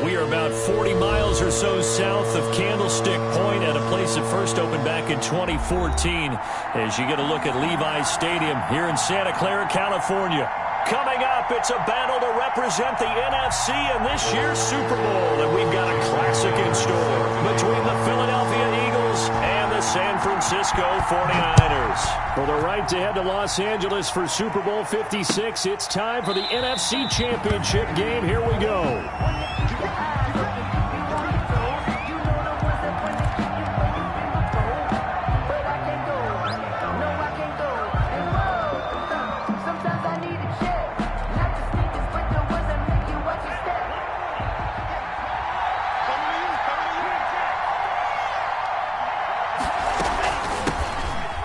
We are about 40 miles or so south of Candlestick Point at a place that first opened back in 2014 as you get a look at Levi's Stadium here in Santa Clara, California. Coming up, it's a battle to represent the NFC in this year's Super Bowl, and we've got a classic in store between the Philadelphia Eagles and the San Francisco 49ers. For the right to head to Los Angeles for Super Bowl 56, it's time for the NFC Championship game. Here we go.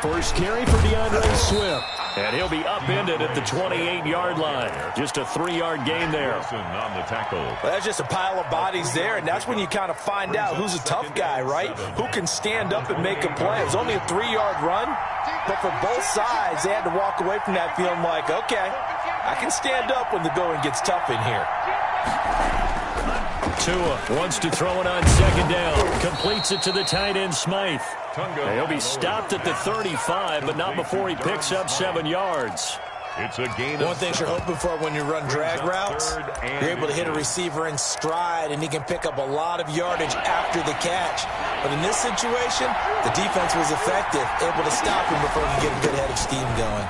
First carry for DeAndre Swift. And he'll be upended at the 28-yard line. Just a 3-yard gain there. On the tackle. Well, that's just a pile of bodies there, and that's when you kind of find out who's a tough guy, right? Who can stand up and make a play. It was only a 3-yard run, but for both sides, they had to walk away from that feeling like, okay, I can stand up when the going gets tough in here. Tua wants to throw it on second down. Completes it to the tight end, Smythe. He'll be stopped at the 35, but not before he picks up 7 yards. It's a gain. One thing you're hoping for when you run drag routes, you're able to hit a receiver in stride, and he can pick up a lot of yardage after the catch. But in this situation, the defense was effective, able to stop him before he could get a good head of steam going.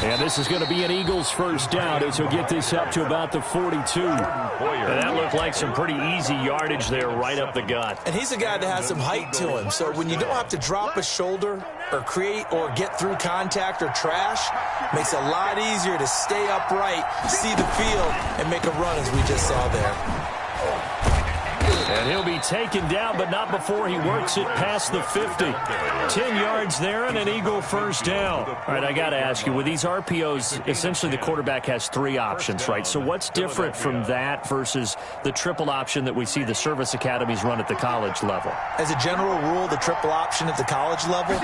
And this is going to be an Eagles first down as he'll get this up to about the 42. And that looked like some pretty easy yardage there right up the gut. And he's a guy that has some height to him. So when you don't have to drop a shoulder or create or get through contact or trash, makes it a lot easier to stay upright, see the field, and make a run as we just saw there. And he'll be taken down, but not before he works it past the 50. 10 yards there and an Eagle first down. All right, I got to ask you, with these RPOs, essentially the quarterback has 3 options, right? So what's different from that versus the triple option that we see the service academies run at the college level? As a general rule, the triple option at the college level,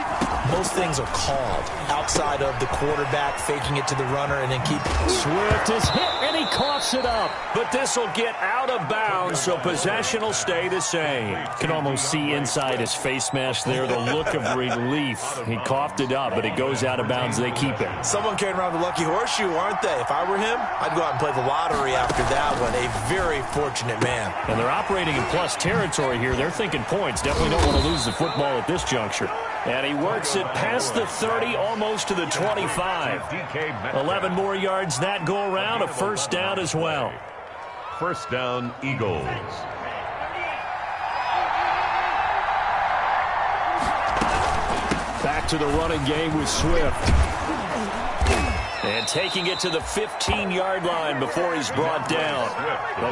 most things are called outside of the quarterback faking it to the runner and then keep. Swift is hit, and he coughs it up. But this will get out of bounds, so possession will stay the same. Can almost see inside his face mask there the look of relief. He coughed it up, but it goes out of bounds. They keep it. Someone carrying around the lucky horseshoe, aren't they? If I were him, I'd go out and play the lottery after that one. A very fortunate man. And they're operating in plus territory here. They're thinking points. Definitely don't want to lose the football at this juncture. And he works it past the 30, almost to the 25. 11 more yards that go around. A first down as well. First down, Eagles. Back to the running game with Swift. And taking it to the 15-yard line before he's brought down.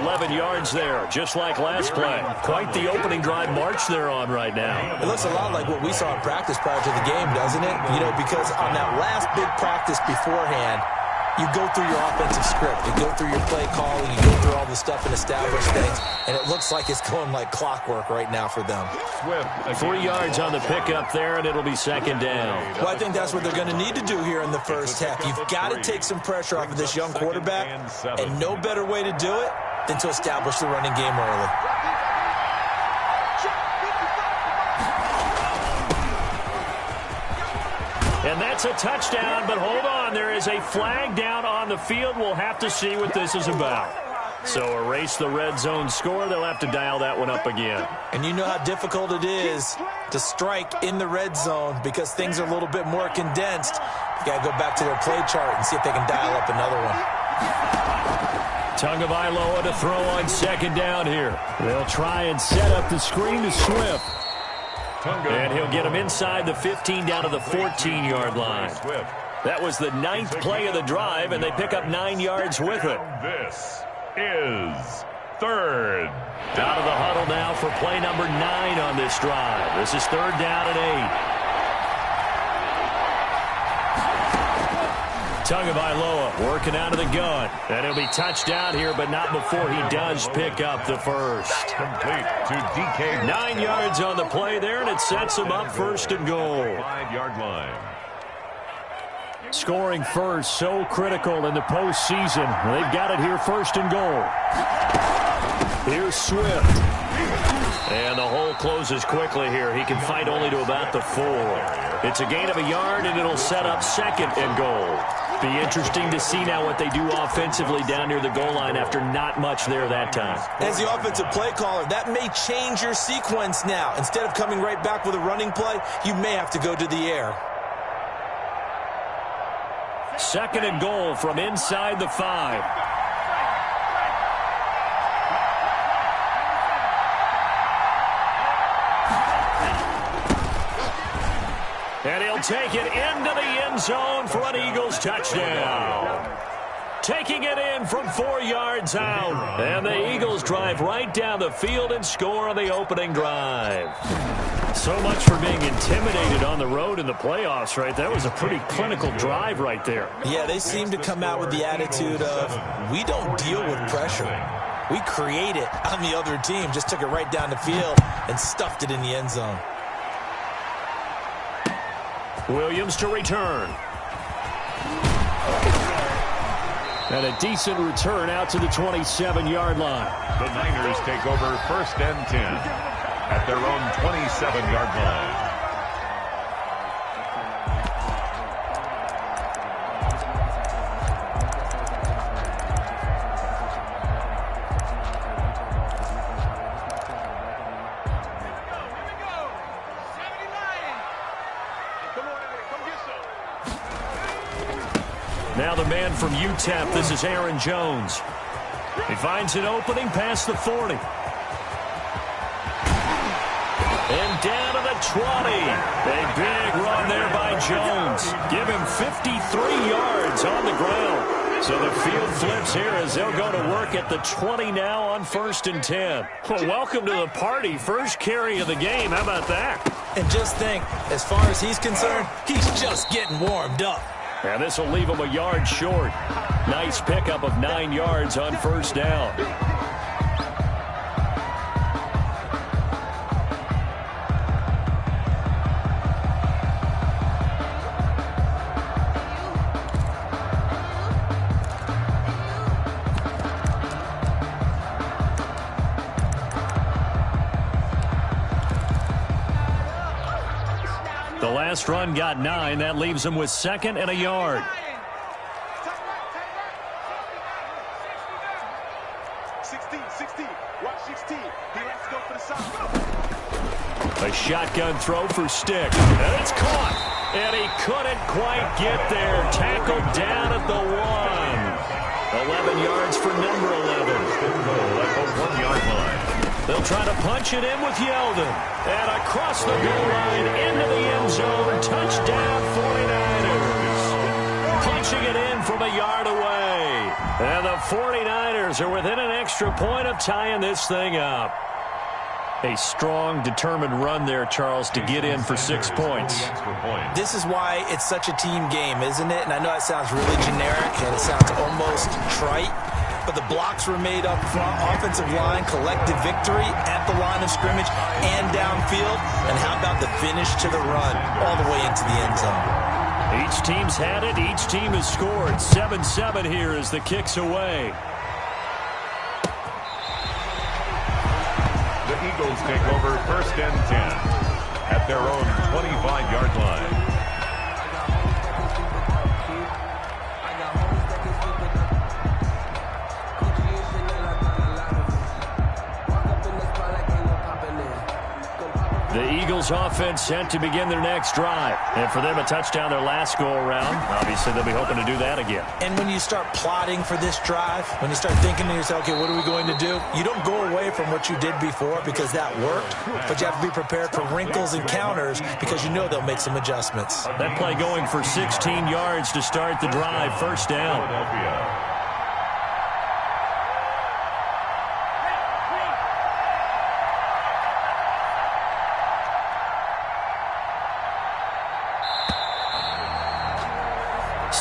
11 yards there, just like last play. Quite the opening drive march they're on right now. It looks a lot like what we saw in practice prior to the game, doesn't it? You know, because on that last big practice beforehand, you go through your offensive script, you go through your play calling, you go through all the stuff and establish things, and it looks like it's going like clockwork right now for them. 3 yards on the pickup there, and it'll be second down. Well, I think that's what they're going to need to do here in the first half. You've got to take some pressure off of this young quarterback, and no better way to do it than to establish the running game early. And that's a touchdown, but hold on. There is a flag down on the field. We'll have to see what this is about. So erase the red zone score. They'll have to dial that one up again. And you know how difficult it is to strike in the red zone because things are a little bit more condensed. You got to go back to their play chart and see if they can dial up another one. Tagovailoa to throw on second down here. They'll try and set up the screen to Swift. And he'll get him inside the 15 down to the 14-yard line. That was the 9th play of the drive, and they pick up 9 yards with it. This is third. Out of the huddle now for play number 9 on this drive. This is third down and 8. Tagovailoa working out of the gun. And he'll be touched down here, but not before he does pick up the first. Complete to DK. 9 yards on the play there, and it sets him up first and goal. 5-yard line. Scoring first, so critical in the postseason. They've got it here, first and goal. Here's Swift. And the hole closes quickly here. He can fight only to about the 4. It's a gain of a yard, and it'll set up second and goal. Be interesting to see now what they do offensively down near the goal line after not much there that time. As the offensive play caller, that may change your sequence now. Instead of coming right back with a running play, you may have to go to the air. Second and goal from inside the 5. And he'll take it into the end zone for an Eagles touchdown. Taking it in from 4 yards out. And the Eagles drive right down the field and score on the opening drive. So much for being intimidated on the road in the playoffs, right? That was a pretty clinical drive right there. Yeah, they seem to come out with the attitude of, we don't deal with pressure. We create it on the other team. Just took it right down the field and stuffed it in the end zone. Williams to return. And a decent return out to the 27-yard line. The Niners take over first and 10 at their own 27-yard line. Now the man from UTEP, this is Aaron Jones. He finds an opening past the 40. And down to the 20. A big run there by Jones. Give him 53 yards on the ground. So the field flips here as they'll go to work at the 20 now on first and 10. Well, welcome to the party. First carry of the game. How about that? And just think, as far as he's concerned, he's just getting warmed up. And this will leave him a yard short. Nice pickup of 9 yards on first down. The last run got 9. That leaves him with second and a yard. A shotgun throw for Stick. And it's caught. And he couldn't quite get there. Tackled down at the 1. 11 yards for number 11. At the 1-yard line. They'll try to punch it in with Yeldon. And across the goal line into the end zone. Touchdown 49ers. Punching it in from a yard away. And the 49ers are within an extra point of tying this thing up. A strong, determined run there, Charles, to get in for 6 points. This is why it's such a team game, isn't it? And I know it sounds really generic and it sounds almost trite, but the blocks were made up front, offensive line, collective victory at the line of scrimmage and downfield. And how about the finish to the run all the way into the end zone? Each team's had it. Each team has scored. 7-7 here as the kick's away. The Eagles take over first and 10 at their own 25-yard line. The Eagles offense sent to begin their next drive. And for them, a touchdown their last go-around. Obviously, they'll be hoping to do that again. And when you start plotting for this drive, when you start thinking to yourself, okay, what are we going to do? You don't go away from what you did before because that worked, but you have to be prepared for wrinkles and counters because you know they'll make some adjustments. That play going for 16 yards to start the drive. First down. Philadelphia.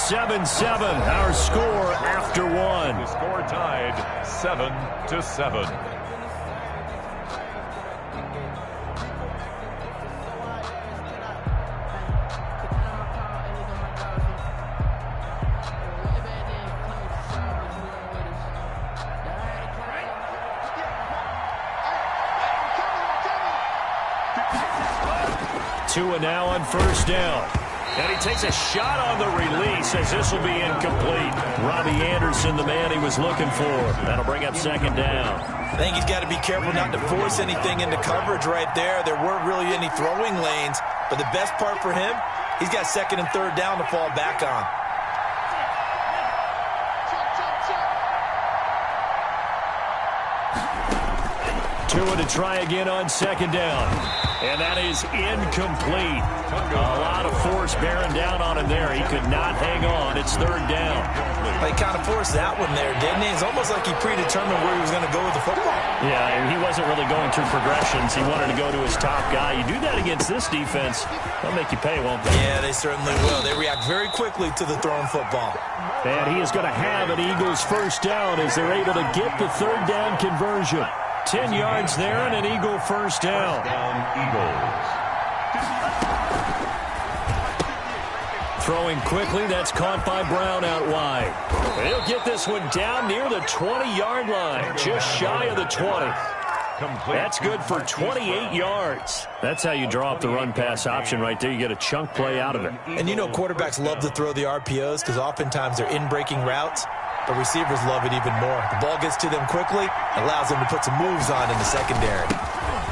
7-7, our score after 1. The score tied 7-7. Tua now on first down. And he takes a shot on the release as this will be incomplete. Robbie Anderson, the man he was looking for. That'll bring up second down. I think he's got to be careful not to force anything into coverage right there. There weren't really any throwing lanes. But the best part for him, he's got second and third down to fall back on. Tua to try again on second down. And that is incomplete. A lot of force bearing down on him there. He could not hang on. It's third down. He kind of forced that one there, didn't he? It's almost like he predetermined where he was going to go with the football. Yeah, and he wasn't really going through progressions. He wanted to go to his top guy. You do that against this defense, they'll make you pay, won't they? Yeah, they certainly will. They react very quickly to the thrown football. And he is going to have an Eagles first down as they're able to get the third down conversion. 10 yards there and an Eagle first down. Throwing quickly, that's caught by Brown out wide. He'll get this one down near the 20-yard line, just shy of the 20. That's good for 28 yards. That's how you draw up the run-pass option right there. You get a chunk play out of it. And you know quarterbacks love to throw the RPOs because oftentimes they're in-breaking routes. But receivers love it even more. The ball gets to them quickly, allows them to put some moves on in the secondary.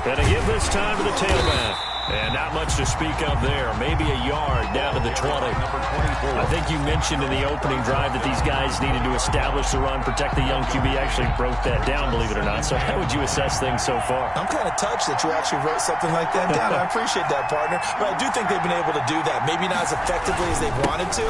Gonna give this time to the tailback. And not much to speak of there. Maybe a yard down to the 20. I think you mentioned in the opening drive that these guys needed to establish the run, protect the young QB. Actually broke that down, believe it or not. So how would you assess things so far? I'm kind of touched that you actually wrote something like that down. I appreciate that, partner. But I do think they've been able to do that. Maybe not as effectively as they wanted to,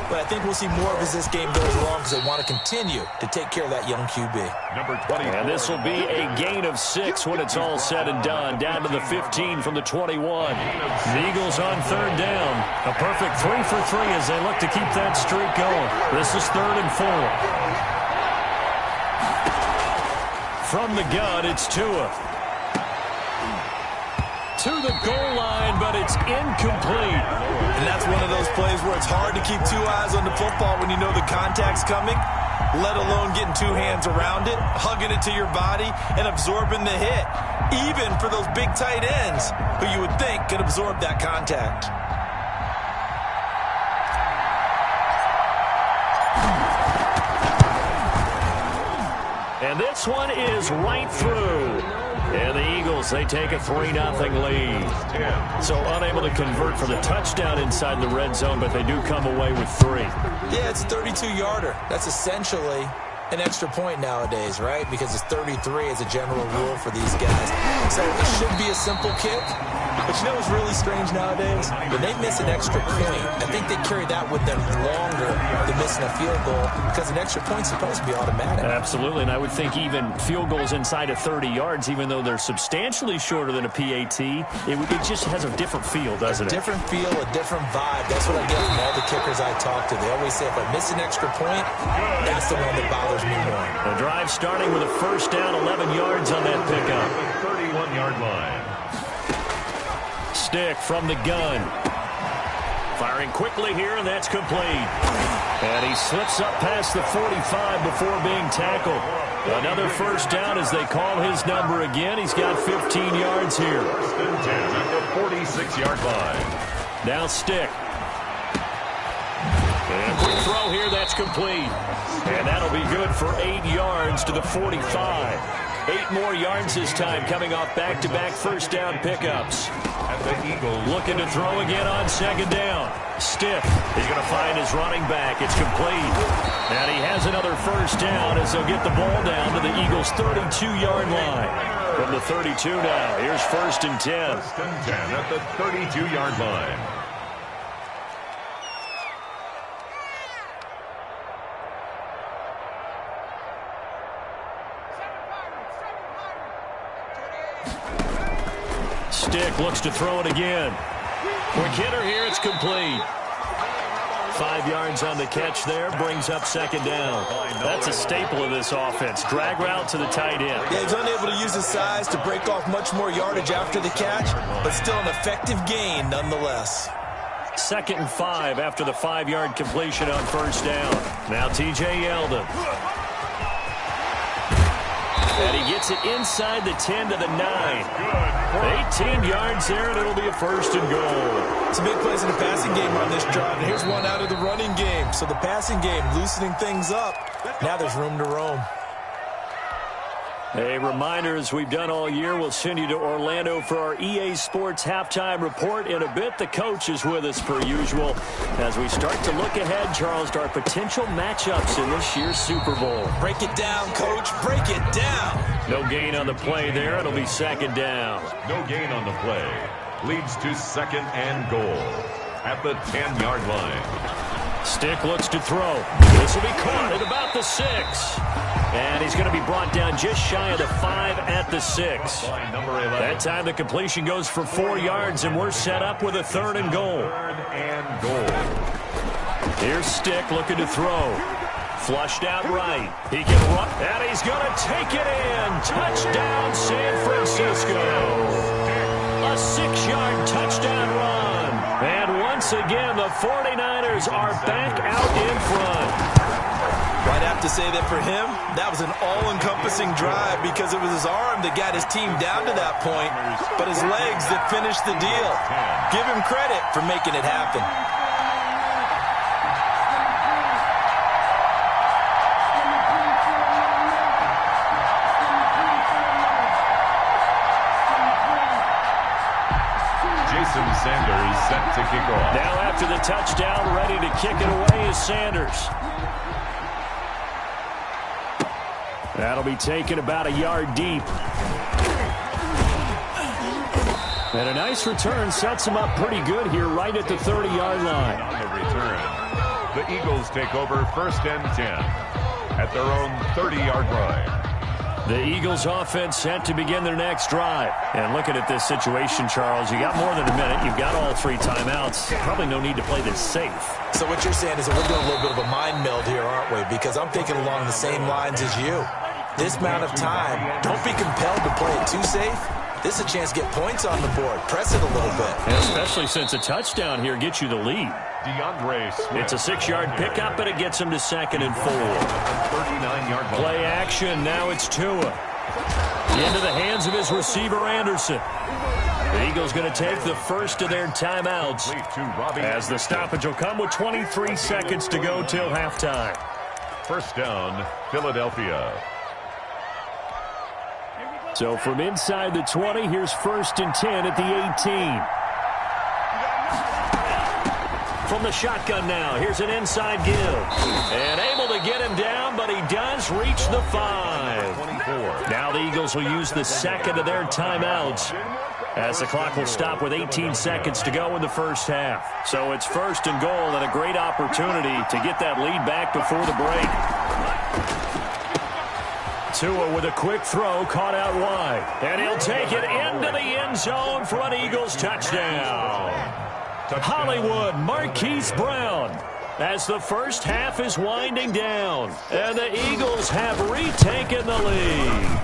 but I think we'll see more of as this game goes along because they want to continue to take care of that young QB. Number 20. And this will be a gain of 6 when it's all said and done. Down to the 15 from the 21. The Eagles on third down. A perfect 3 for 3 as they look to keep that streak going. This is 3rd and 4. From the gun, it's Tua. To the goal line, but it's incomplete. And that's one of those plays where it's hard to keep 2 eyes on the football when you know the contact's coming, let alone getting 2 hands around it, hugging it to your body, and absorbing the hit. Even for those big tight ends who you would think could absorb that contact. And this one is right through. And the Eagles, they take a 3-0 lead. So unable to convert for the touchdown inside the red zone, but they do come away with 3. Yeah, it's a 32-yarder. That's essentially an extra point nowadays, right? Because it's 33 as a general rule for these guys. So it should be a simple kick. But you know what's really strange nowadays? When they miss an extra point, I think they carry that with them longer than missing a field goal because an extra point's supposed to be automatic. Absolutely, and I would think even field goals inside of 30 yards, even though they're substantially shorter than a PAT, it just has a different feel, doesn't it? A different feel, a different vibe. That's what I get from all the kickers I talk to. They always say if I miss an extra point, that's the one that bothers me more. The drive starting with a first down, 11 yards on that pickup. 31-yard line. Stick from the gun. Firing quickly here, and that's complete. And he slips up past the 45 before being tackled. Another first down as they call his number again. He's got 15 yards here. First and 10 at the 46-yard line. Now Stick. And quick throw here, that's complete. And that'll be good for 8 yards to the 45. 8 more yards this time coming off back-to-back first down pickups. And the Eagles looking to throw again on second down. Stick is going to find his running back. It's complete. And he has another first down as they'll get the ball down to the Eagles' 32-yard line. From the 32 now, here's first and 10. First and 10 at the 32-yard line. Stick looks to throw it again. Quick hitter here, it's complete. 5 yards on the catch there, brings up second down. That's a staple of this offense. Drag route to the tight end. Yeah, he's unable to use his size to break off much more yardage after the catch, but still an effective gain nonetheless. 2nd and 5 after the 5-yard completion on first down. Now T.J. Yeldon. And he gets it inside the 10 to the 9. 18 yards there, and it'll be a first and goal. Some big plays in the passing game on this drive, and here's one out of the running game. So the passing game loosening things up. Now there's room to roam. A reminder, as we've done all year, we'll send you to Orlando for our EA Sports halftime report. In a bit, the coach is with us per usual. As we start to look ahead, Charles, to our potential matchups in this year's Super Bowl. Break it down, Coach. Break it down. No gain on the play there. It'll be second down. No gain on the play. Leads to second and goal at the 10-yard line. Stick looks to throw. This will be caught at about the 6. And he's going to be brought down just shy of the 5 at the 6. That time the completion goes for 4 yards, and we're set up with a third and goal. Here's Stick looking to throw. Flushed out right. He can run, and he's going to take it in. Touchdown, San Francisco. A 6-yard touchdown run. And once again, the 49ers are back out in front. I'd have to say that for him, that was an all-encompassing drive because it was his arm that got his team down to that point, but his legs that finished the deal. Give him credit for making it happen. Jason Sanders set to kick off. Now after the touchdown, ready to kick it away is Sanders. That'll be taken about a yard deep. And a nice return sets him up pretty good here right at the 30-yard line. On the return, the Eagles take over first and 10 at their own 30-yard line. The Eagles offense set to begin their next drive. And looking at this situation, Charles, you got more than a minute. You've got all 3 timeouts. Probably no need to play this safe. So what you're saying is that we're doing a little bit of a mind meld here, aren't we? Because I'm thinking along the same lines as you. This amount of time, don't be compelled to play it too safe. This is a chance to get points on the board. Press it a little bit. And especially since a touchdown here gets you the lead. DeAndre Swift. It's a 6-yard pickup, and it gets him to second and 4. 39-yard Play action. Now it's Tua. Into the hands of his receiver, Anderson. The Eagles going to take the first of their timeouts as the stoppage will come with 23 seconds to go till halftime. First down, Philadelphia. So from inside the 20, here's first and 10 at the 18. From the shotgun now, here's an inside give. And able to get him down, but he does reach the 5. 24. Now the Eagles will use the second of their timeouts as the clock will stop with 18 seconds to go in the first half. So it's first and goal and a great opportunity to get that lead back before the break. Tua with a quick throw, caught out wide. And he'll take it into the end zone for an Eagles touchdown. Hollywood Marquise Brown as the first half is winding down. And the Eagles have retaken the lead.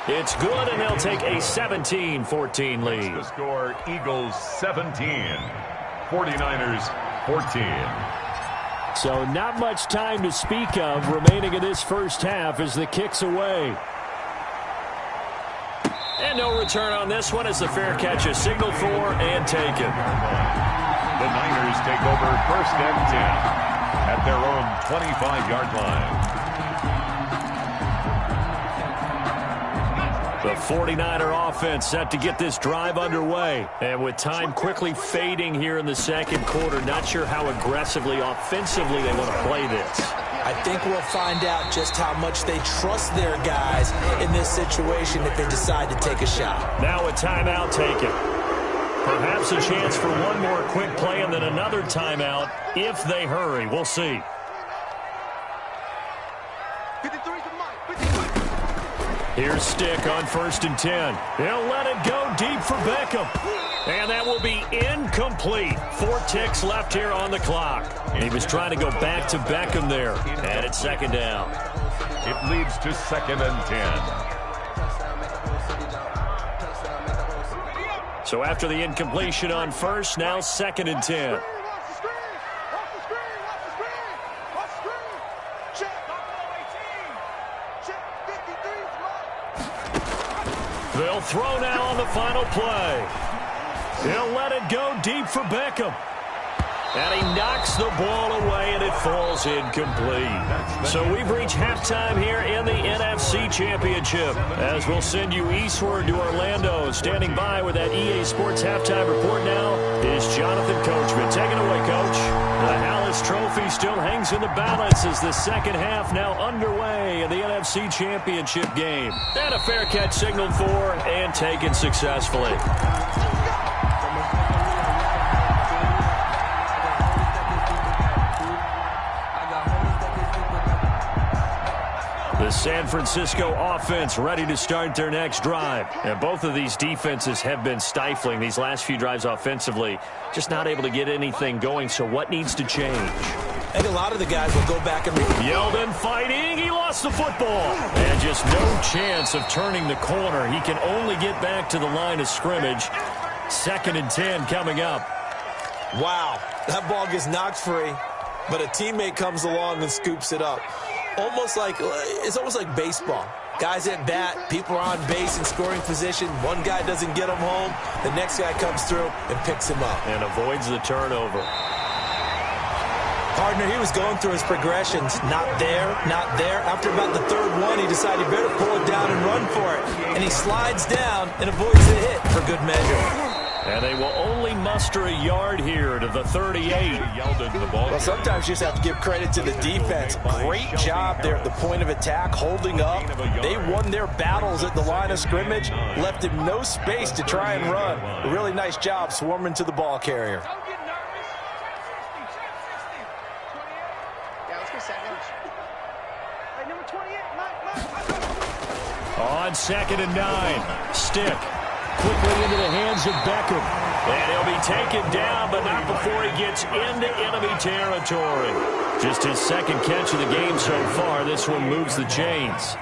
It's good, and they'll take a 17-14 lead. The score, Eagles 17, 49ers 14. So not much time to speak of remaining in this first half as the kick's away. And no return on this one as the fair catch is signaled for and taken. The Niners take over first and 10 at their own 25-yard line. The 49er offense set to get this drive underway. And with time quickly fading here in the second quarter, not sure how aggressively, offensively they want to play this. I think we'll find out just how much they trust their guys in this situation if they decide to take a shot. Now a timeout taken. Perhaps a chance for one more quick play and then another timeout if they hurry. We'll see. Here's Stick on first and 10. He'll let it go deep for Beckham. And that will be incomplete. 4 ticks left here on the clock. He was trying to go back to Beckham there. And it's second down. It leads to second and 10. So after the incompletion on first, now second and 10. They'll throw now on the final play. He'll let it go deep for Beckham. And he knocks the ball away, and it falls incomplete. So we've reached halftime here in the NFC Championship. As we'll send you eastward to Orlando. Standing by with that EA Sports halftime report now is Jonathan Coachman. Take it away, Coach. The Hallis Trophy still hangs in the balance as the second half now underway in the NFC Championship game. And a fair catch signaled for and taken successfully. The San Francisco offense ready to start their next drive. And both of these defenses have been stifling these last few drives offensively. Just not able to get anything going, so what needs to change? I think a lot of the guys will go back and... Yeldon fighting. He lost the football. And just no chance of turning the corner. He can only get back to the line of scrimmage. 2nd and 10 coming up. Wow, that ball gets knocked free, but a teammate comes along and scoops it up. It's almost like baseball. Guys at bat, people are on base in scoring position. One guy doesn't get him home. The next guy comes through and picks him up. And avoids the turnover. Partner, he was going through his progressions. Not there, not there. After about the third one, he decided he better pull it down and run for it. And he slides down and avoids the hit for good measure. And they will only muster a yard here to the 38. Well, sometimes you just have to give credit to the defense. Great job there at the point of attack, holding up. They won their battles at the line of scrimmage, left him no space to try and run. A really nice job swarming to the ball carrier. On 2nd and 9, Stick. Quickly into the hands of Beckham. And he'll be taken down, but not before he gets into enemy territory. Just his second catch of the game so far. This one moves the chains.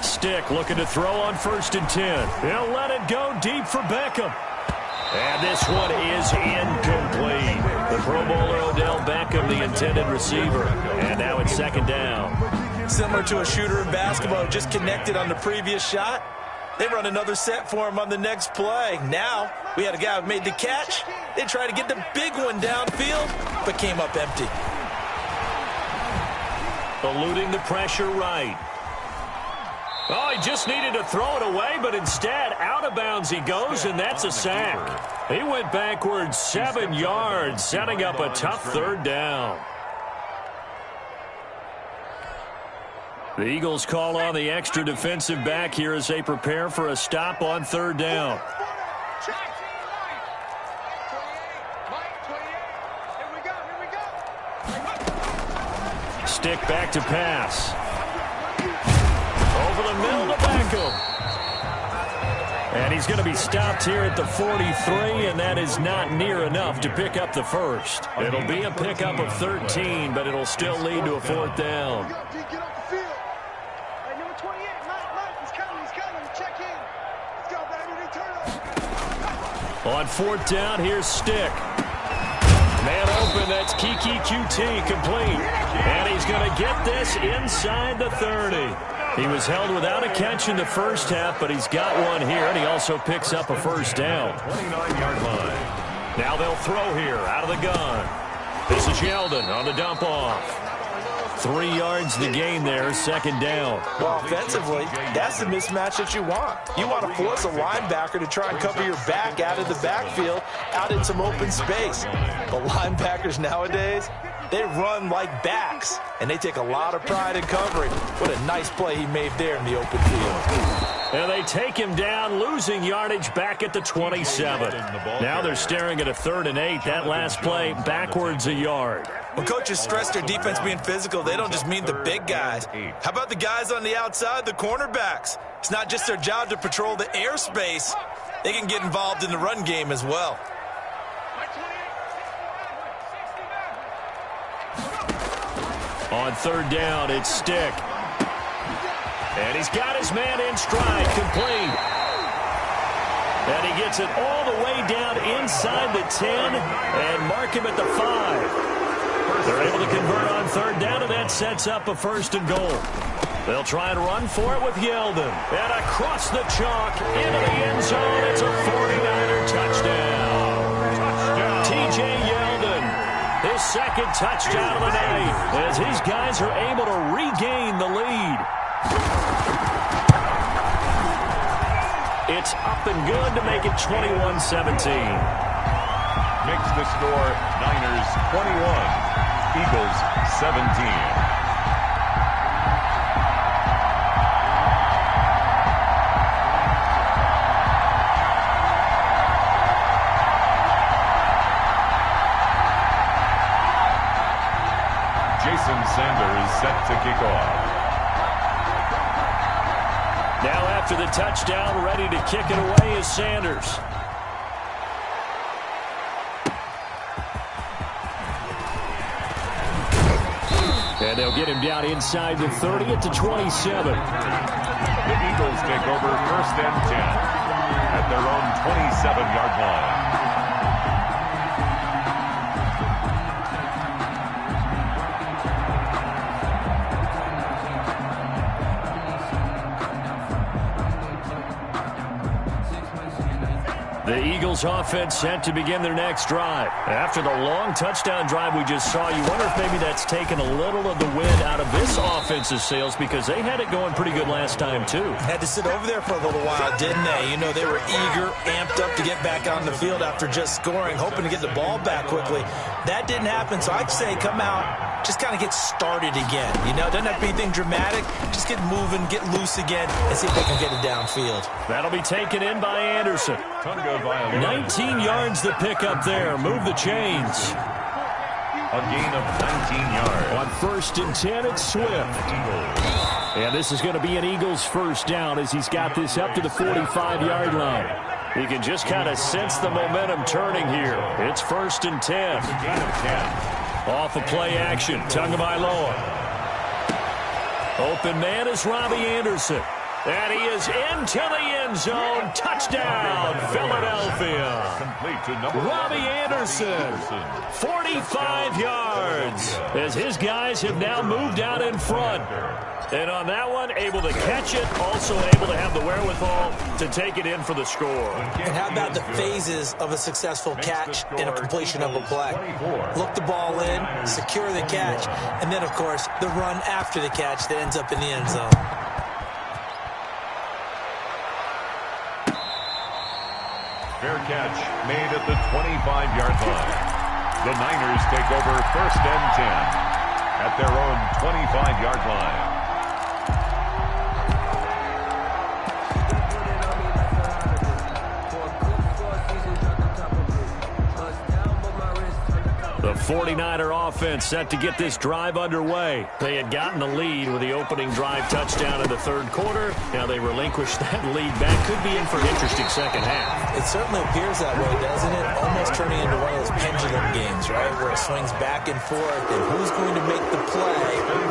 Stick looking to throw on 1st and 10. He'll let it go deep for Beckham. And this one is incomplete. The Pro Bowler Odell Beckham, the intended receiver. And now it's 2nd down. Similar to a shooter in basketball, just connected on the previous shot. They run another set for him on the next play. Now, we had a guy who made the catch. They tried to get the big one downfield, but came up empty. Eluding the pressure right. Oh, he just needed to throw it away, but instead, out of bounds he goes, and that's a sack. He went backwards 7 yards, setting up a tough 3rd down. The Eagles call on the extra defensive back here as they prepare for a stop on 3rd down. Stick back to pass. Over the middle to Beckham. And he's going to be stopped here at the 43, and that is not near enough to pick up the first. It'll be a pickup of 13, but it'll still lead to a 4th down. On 4th down, here's Stick. Man open, that's Kiki QT complete. And he's going to get this inside the 30. He was held without a catch in the first half, but he's got one here, and he also picks up a 1st down. 29-yard line. Now they'll throw here out of the gun. This is Yeldon on the dump off. 3 yards the gain there, 2nd down. Well, offensively, that's the mismatch that you want. You want to force a linebacker to try and cover your back out of the backfield, out in some open space. But linebackers nowadays, they run like backs, and they take a lot of pride in covering. What a nice play he made there in the open field. And they take him down, losing yardage back at the 27. Now they're staring at a 3rd and 8. That last play, backwards a yard. When coaches stress their defense being physical, they don't just mean the big guys. How about the guys on the outside, the cornerbacks? It's not just their job to patrol the airspace. They can get involved in the run game as well. On 3rd down, it's Stick. And he's got his man in stride, complete. And he gets it all the way down inside the 10 and mark him at the 5. They're able to convert on third down, and that sets up a 1st and goal. They'll try and run for it with Yeldon. And across the chalk, into the end zone. It's a 49er touchdown. T.J. Yeldon, his 2nd touchdown of the night, as his guys are able to regain the lead. It's up and good to make it 21-17. Makes the score Niners 21, Eagles 17. Sanders set to kick off. Now after the touchdown, ready to kick it away is Sanders. And they'll get him down inside the 30 at the 27. The Eagles take over 1st and 10 at their own 27-yard line. The Eagles offense set to begin their next drive. After the long touchdown drive we just saw, you wonder if maybe that's taken a little of the wind out of this offense's sails, because they had it going pretty good last time too. Had to sit over there for a little while, didn't they? You know, they were eager, amped up to get back on the field after just scoring, hoping to get the ball back quickly. That didn't happen, so I'd say come out, just kind of get started again. You know, doesn't have to be anything dramatic. Just get moving, get loose again, and see if they can get it downfield. That'll be taken in by Anderson. 19 yards to pick up there. Move the chains. A gain of 19 yards. On 1st and 10, it's Swift. And this is going to be an Eagles 1st down as he's got this up to the 45-yard line. You can just kind of sense the momentum turning here. It's 1st and 10. Gain of 10. Off of play action. Tagovailoa. Open man is Robbie Anderson. And he is into the end zone. Touchdown, Philadelphia. Complete to number Robbie Anderson, 45 yards, as his guys have now moved out in front. And on that one, able to catch it, also able to have the wherewithal to take it in for the score. And how about the phases of a successful catch and a completion of a play? Look the ball in, secure the catch, and then, of course, the run after the catch that ends up in the end zone. Fair catch made at the 25-yard line. The Niners take over 1st and 10 at their own 25-yard line. The 49er offense set to get this drive underway. They had gotten the lead with the opening drive touchdown in the 3rd quarter. Now they relinquish that lead back. Could be in for an interesting 2nd half. It certainly appears that way, doesn't it? Almost turning into one of those pendulum games, right? Where it swings back and forth, and who's going to make the play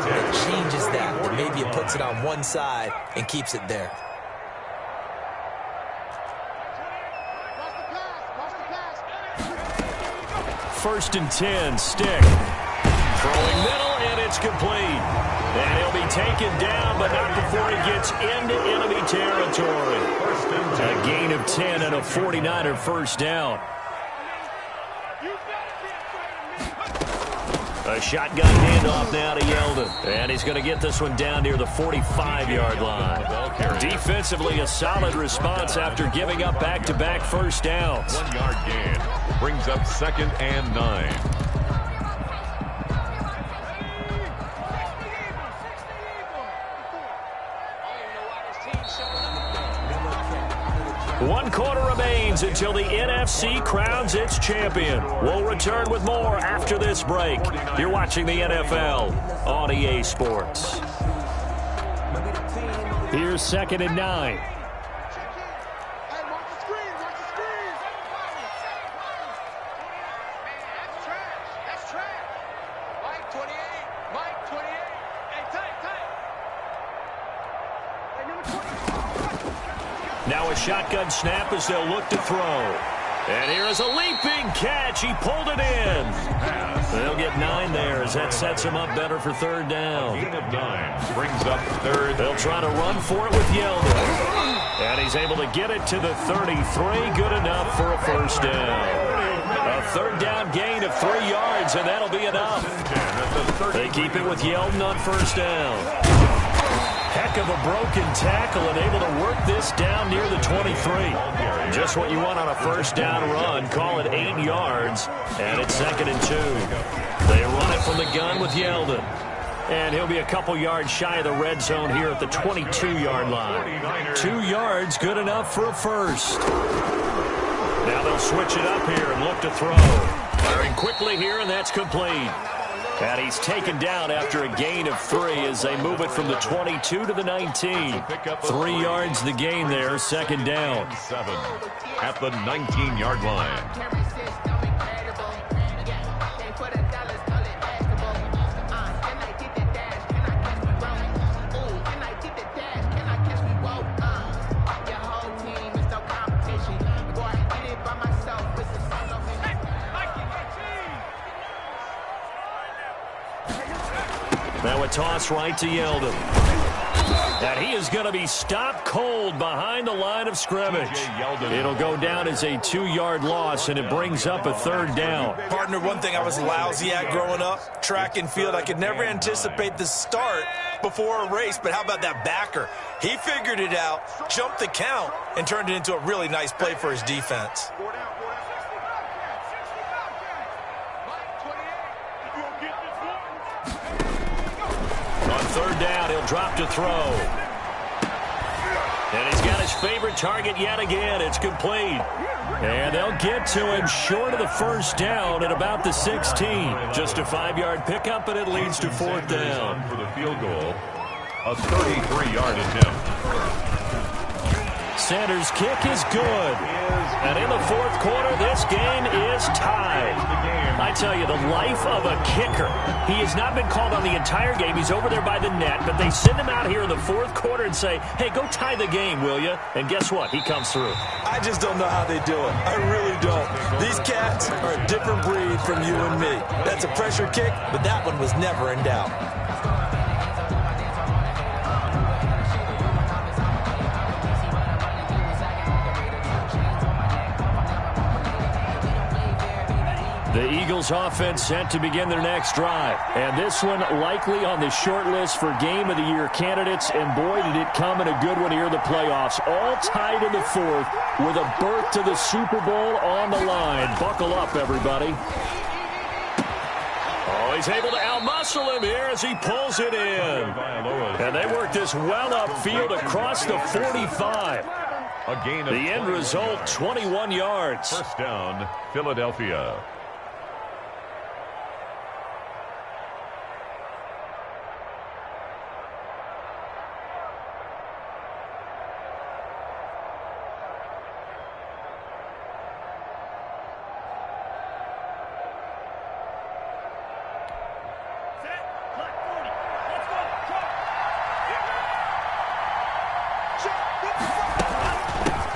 that changes that? Or maybe it puts it on one side and keeps it there. First and 10, Stick. Throwing middle, and it's complete. And he'll be taken down, but not before he gets into enemy territory. A gain of 10 and a 49er 1st down. A shotgun handoff now to Yeldon. And he's going to get this one down near the 45-yard line. Defensively, a solid response after giving up back-to-back 1st downs. 1-yard gain brings up 2nd and 9. One quarter remains until the NFC crowns its champion. We'll return with more after this break. You're watching the NFL on EA Sports. Here's 2nd and 9. Now a shotgun snap as they'll look to throw. And here is a leaping catch. He pulled it in. They'll get of 9 there as that sets him up better for third down. Gain of 9 brings up third. They'll try to run for it with Yeldon. And he's able to get it to the 33. Good enough for a first down. A third down gain of 3 yards, and that'll be enough. They keep it with Yeldon on first down. Heck of a broken tackle and able to work this down near the 23. Just what you want on a first down run. Call it 8 yards, and it's 2nd and 2. They run it from the gun with Yeldon. And he'll be a couple yards shy of the red zone here at the 22-yard line. 2 yards, good enough for a first. Now they'll switch it up here and look to throw. Firing quickly here, and that's complete. And he's taken down after a gain of 3 as they move it from the 22 to the 19. 3 yards the gain there, 2nd down. 7 at the 19-yard line. Now a toss right to Yeldon. And he is going to be stopped cold behind the line of scrimmage. It'll go down as a 2-yard loss, and it brings up a third down. Partner, one thing I was lousy at growing up, track and field, I could never anticipate the start before a race, but how about that backer? He figured it out, jumped the count, and turned it into a really nice play for his defense. Third down, he'll drop to throw. And he's got his favorite target yet again. It's complete. And they'll get to him short of the first down at about the 16. Just a 5-yard pickup, and it leads to 4th down. For the field goal, a 33-yard attempt. Sanders' kick is good. And in the 4th quarter, this game is tied. I tell you, the life of a kicker. He has not been called on the entire game. He's over there by the net, but they send him out here in the 4th quarter and say, hey, go tie the game, will you? And guess what? He comes through. I just don't know how they do it. I really don't. These cats are a different breed from you and me. That's a pressure kick, but that one was never in doubt. The Eagles offense set to begin their next drive. And this one likely on the short list for Game of the Year candidates. And boy, did it come in a good one here in the playoffs. All tied in the 4th with a berth to the Super Bowl on the line. Buckle up, everybody. Oh, he's able to outmuscle him here as he pulls it in. And they work this well upfield across the 45. The end result, 21 yards. First down, Philadelphia.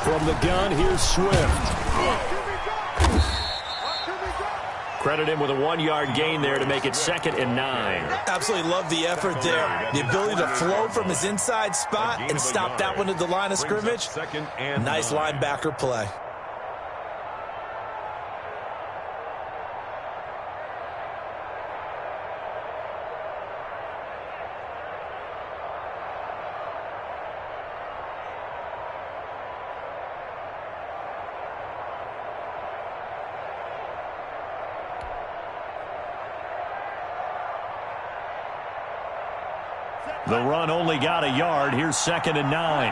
From the gun, here's Swift. Credit him with a 1-yard gain there to make it 2nd and 9. Absolutely love the effort there. The ability to flow from his inside spot and stop that one at the line of scrimmage. Nice linebacker play. The run only got a yard. Here's 2nd and 9.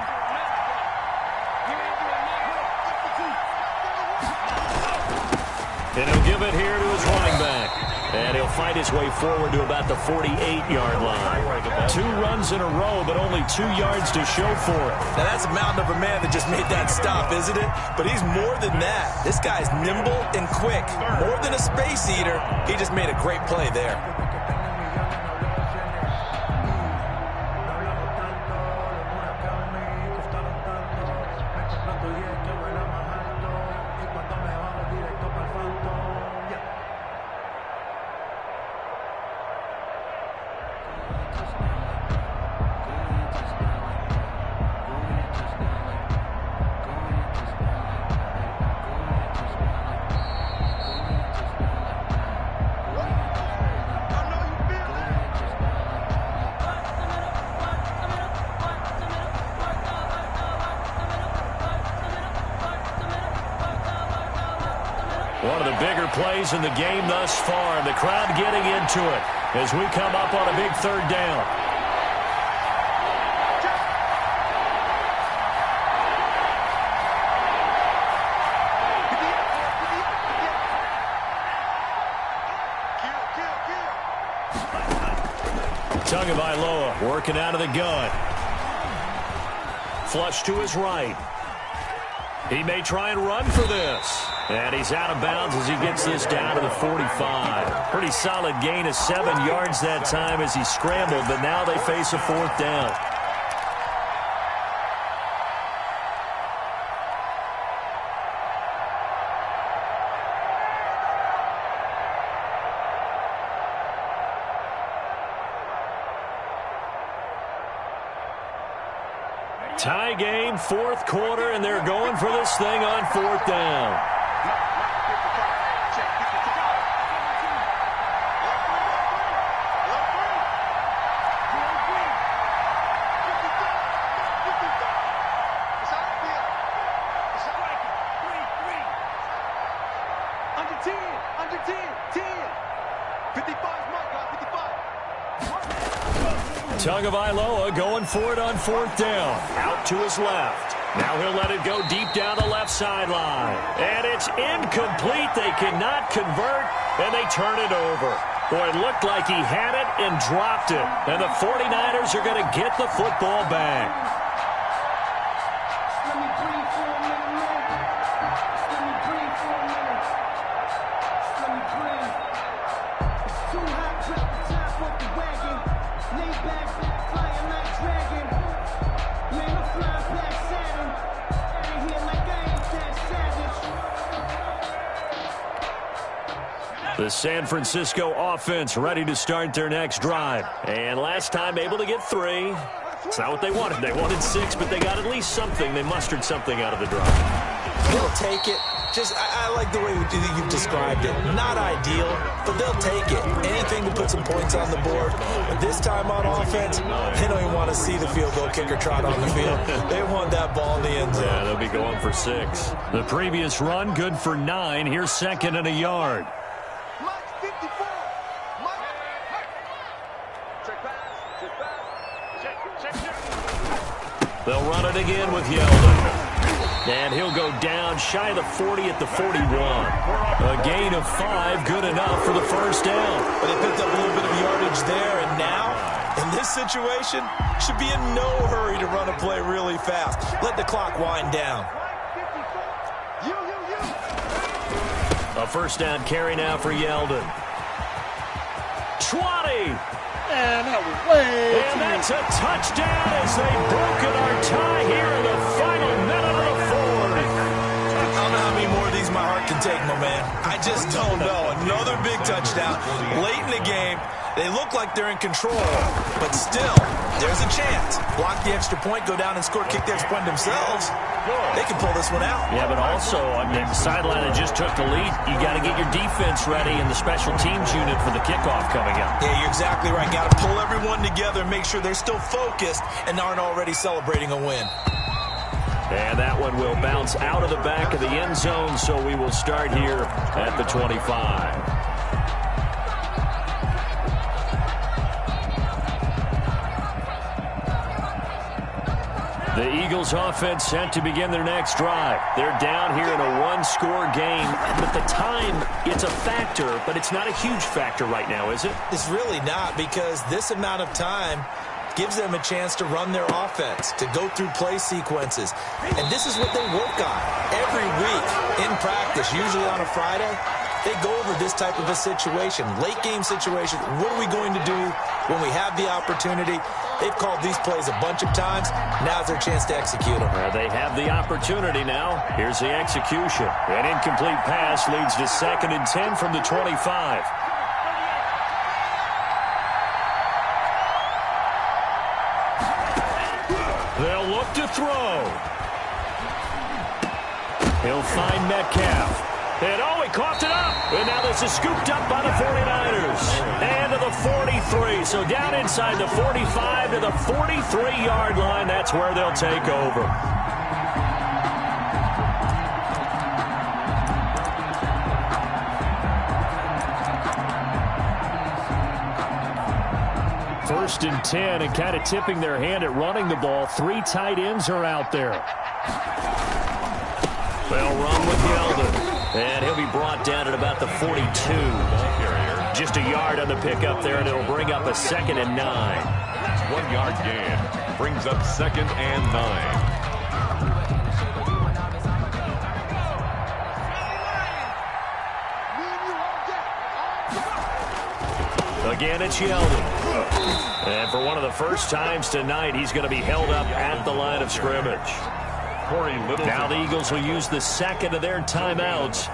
And he'll give it here to his running back. And he'll fight his way forward to about the 48-yard line. 2 runs in a row, but only 2 yards to show for it. Now, that's a mountain of a man that just made that stop, isn't it? But he's more than that. This guy's nimble and quick. More than a space eater, he just made a great play there. One of the bigger plays in the game thus far. The crowd getting into it as we come up on a big third down. Tagovailoa working out of the gun. Flush to his right. He may try and run for this. And he's out of bounds as he gets this down to the 45. Pretty solid gain of 7 yards that time as he scrambled, but now they face a fourth down. Tie game, fourth quarter, and they're going for this thing on fourth down. Tagovailoa going for it on fourth down. Out to his left. Now he'll let it go deep down the left sideline. And it's incomplete. They cannot convert, and they turn it over. Boy, it looked like he had it and dropped it. And the 49ers are going to get the football back. The San Francisco offense ready to start their next drive. And last time able to get 3. It's not what they wanted. They wanted 6, but they got at least something. They mustered something out of the drive. They'll take it. I like the way you've described it. Not ideal, but they'll take it. Anything to put some points on the board. But this time on offense, they don't even want to see the field goal kicker trot on the field. They want that ball in the end zone. Yeah, they'll be going for 6. The previous run, good for 9. Here's 2nd and a yard. They'll run it again with Yeldon. And he'll go down shy of the 40 at the 41. A gain of 5, good enough for the first down. But they picked up a little bit of yardage there, and now, in this situation, should be in no hurry to run a play really fast. Let the clock wind down. A first down carry now for Yeldon. 20. And that was way And that's a touchdown as they've broken our tie here in the final minute of the fourth. I don't know how many more of these my heart can take, my man. I just don't know. Another big touchdown late in the game. They look like they're in control, but still, there's a chance. Block the extra point, go down and score, kick the extra point themselves. They can pull this one out. Yeah, but also, I mean, the sideline that just took the lead, you got to get your defense ready and the special teams unit for the kickoff coming up. Yeah, you're exactly right. Got to pull everyone together and make sure they're still focused and aren't already celebrating a win. And that one will bounce out of the back of the end zone, so we will start here at the 25. The Eagles offense set to begin their next drive. They're down here in a one-score game. But the time, it's a factor, but it's not a huge factor right now, is it? It's really not, because this amount of time gives them a chance to run their offense, to go through play sequences. And this is what they work on every week in practice, usually on a Friday. They go over this type of a situation, late game situation. What are we going to do when we have the opportunity? They've called these plays a bunch of times. Now's their chance to execute them. They have the opportunity now. Here's the execution. An incomplete pass leads to 2nd and 10 from the 25. They'll look to throw. He'll find Metcalf. And he coughed it up. And now this is scooped up by the 49ers. And to the 43. So down inside the 45 to the 43-yard line. That's where they'll take over. 1st and 10, and kind of tipping their hand at running the ball. 3 tight ends are out there. They'll run with Yeldon, and he'll be brought down at about the 42. Just a yard on the pickup there, and it'll bring up a 2nd and 9. 1 yard gain brings up 2nd and 9. Again, it's Yeldon. And for one of the first times tonight, he's going to be held up at the line of scrimmage. Now the Eagles will use the 2nd of their timeouts,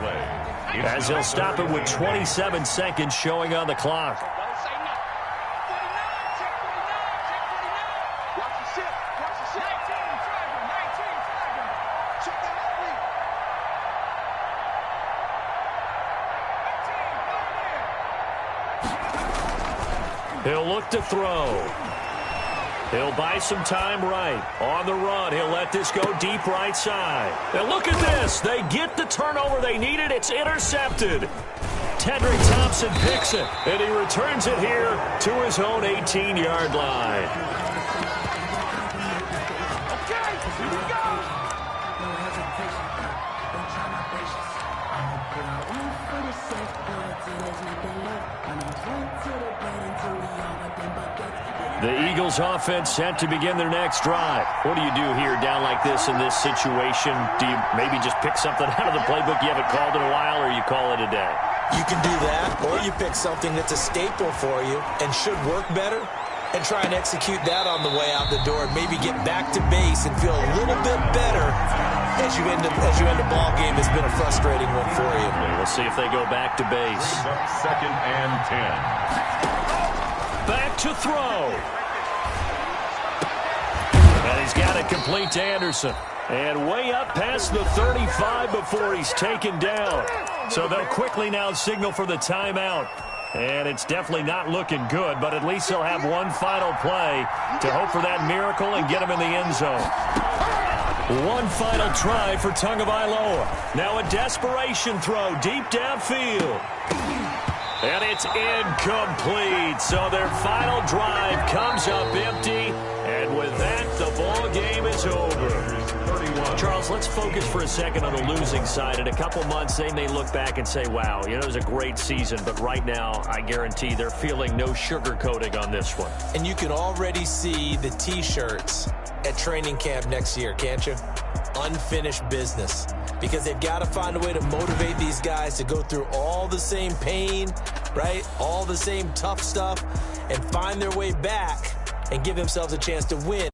as they'll stop it with 27 seconds showing on the clock. He'll look to throw. He'll buy some time right. On the run, he'll let this go deep right side. And look at this. They get the turnover they needed. It's intercepted. Tedrick Thompson picks it, and he returns it here to his own 18-yard line. The Eagles offense set to begin their next drive. What do you do here down like this in this situation? Do you maybe just pick something out of the playbook you haven't called in a while, or you call it a day? You can do that, or you pick something that's a staple for you and should work better and try and execute that on the way out the door and maybe get back to base and feel a little bit better as you end a ball game that's been a frustrating one for you. We'll see if they go back to base. 2nd and 10. Back to throw. And he's got it complete to Anderson. And way up past the 35 before he's taken down. So they'll quickly now signal for the timeout. And it's definitely not looking good, but at least he'll have one final play to hope for that miracle and get him in the end zone. One final try for Tagovailoa. Now a desperation throw deep downfield. And it's incomplete. So their final drive comes up empty. And with that, the ball game is over. Charles, let's focus for a second on the losing side. In a couple months, they may look back and say, wow, it was a great season. But right now, I guarantee they're feeling no sugarcoating on this one. And you can already see the T-shirts at training camp next year, can't you? Unfinished business. Because they've got to find a way to motivate these guys to go through all the same pain, right? All the same tough stuff, and find their way back and give themselves a chance to win